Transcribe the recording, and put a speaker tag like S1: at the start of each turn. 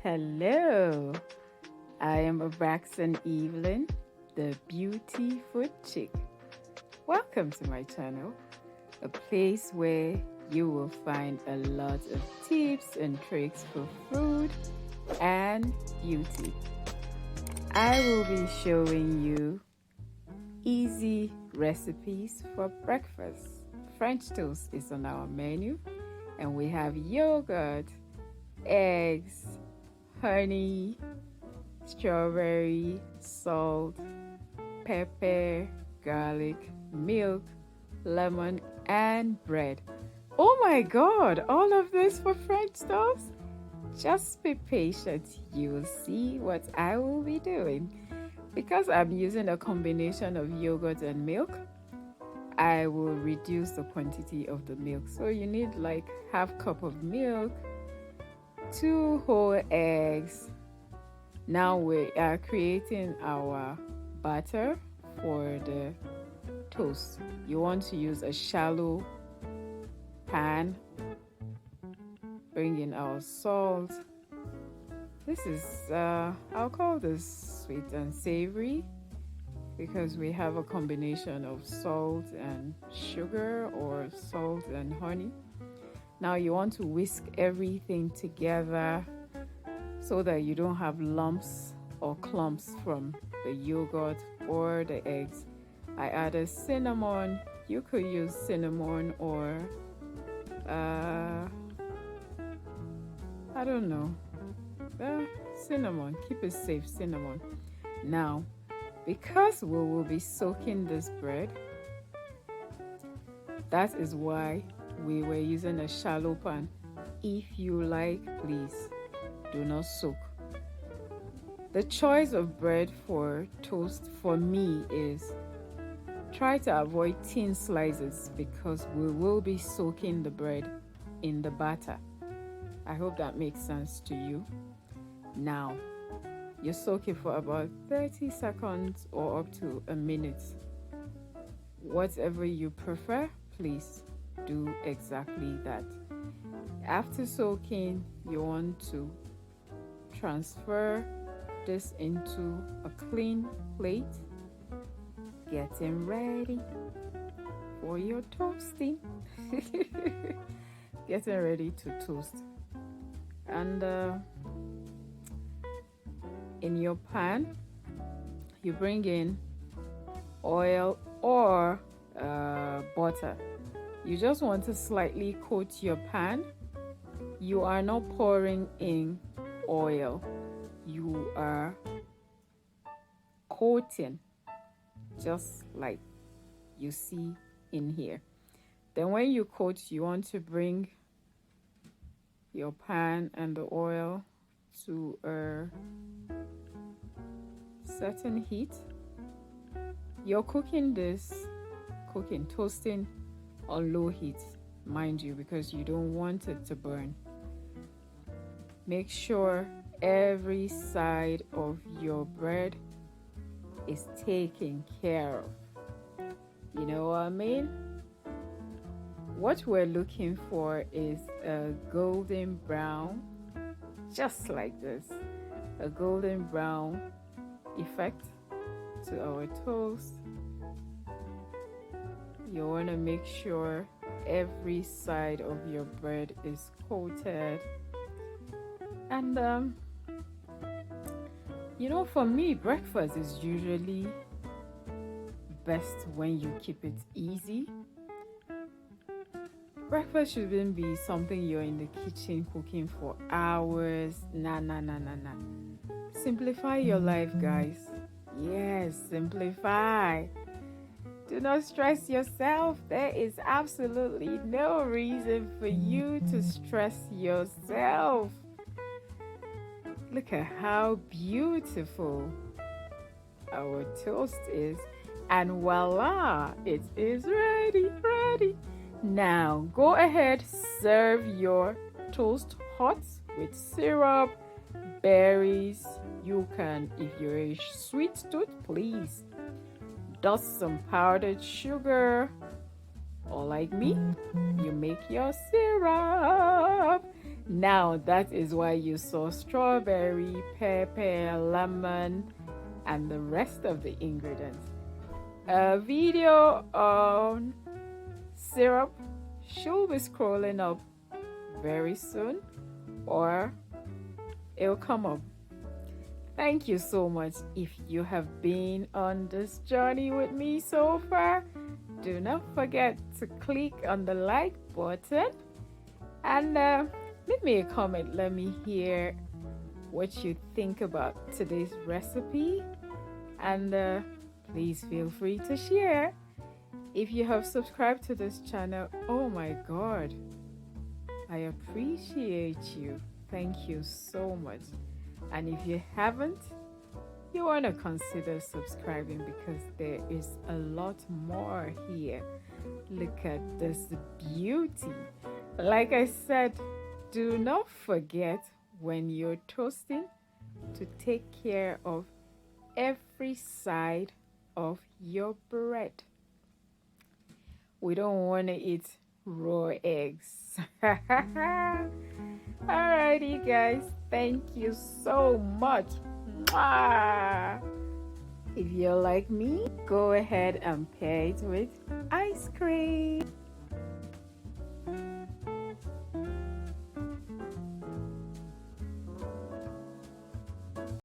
S1: Hello, I am Abraxan Evelyn, the Beauty Food Chick. Welcome to my channel, a place where you will find a lot of tips and tricks for food and beauty. I will be showing you easy recipes for breakfast. French toast is on our menu, and we have yogurt, eggs, honey, strawberry, salt, pepper, garlic, milk, lemon, and bread. Oh my God, all of this for French toast? Just be patient, you will see what I will be doing. Because I'm using a combination of yogurt and milk, I will reduce the quantity of the milk. So you need like half cup of milk, 2 whole eggs. Now we are creating our batter for the toast. You want to use a shallow pan. Bring in our salt. This is I'll call this sweet and savory because we have a combination of salt and sugar or salt and honey. Now you want to whisk everything together so that you don't have lumps or clumps from the yogurt or the eggs. I added cinnamon. You could use cinnamon or I don't know, cinnamon. Keep it safe, cinnamon. Now, because we will be soaking this bread, that is why we were using a shallow pan. If you like, please do not soak. The choice of bread for toast for me is try to avoid thin slices because we will be soaking the bread in the batter. I hope that makes sense to you. Now, you soak it for about 30 seconds or up to a minute. Whatever you prefer, please do exactly that. After soaking, you want to transfer this into a clean plate. Getting ready for your toasting. Getting ready to toast. And in your pan, you bring in oil or butter. You just want to slightly coat your pan. You are not pouring in oil. You are coating, just like you see in here. Then when you coat, you want to bring your pan and the oil to a certain heat. You're toasting on low heat, mind you, because you don't want it to burn. Make sure every side of your bread is taken care of. You know what I mean? What we're looking for is a golden brown, just like this, a golden brown effect to our toast. You want to make sure every side of your bread is coated. And you know, for me, breakfast is usually best when you keep it easy. Breakfast shouldn't be something you're in the kitchen cooking for hours. Nah. Simplify your life, guys. Yes, simplify. Do not stress yourself. There is absolutely no reason for you to stress yourself. Look at how beautiful our toast is. And voila, it is ready. Now, go ahead, serve your toast hot with syrup, berries. You can, if you're a sweet tooth, please dust some powdered sugar. Or like me, you make your syrup. Now that is why you saw strawberry, pepper, lemon, and the rest of the ingredients. A video on syrup should be scrolling up very soon, or it'll come up. Thank you so much. If you have been on this journey with me so far, do not forget to click on the like button and leave me a comment. Let me hear what you think about today's recipe, and please feel free to share. If you have subscribed to this channel, oh my God, I appreciate you. Thank you so much. And if you haven't, you want to consider subscribing, because there is a lot more here. Look at this beauty. Like I said, do not forget when you're toasting to take care of every side of your bread. We don't want to eat raw eggs. Alrighty guys, thank you so much. Mwah! If you're like me, go ahead and pair it with ice cream.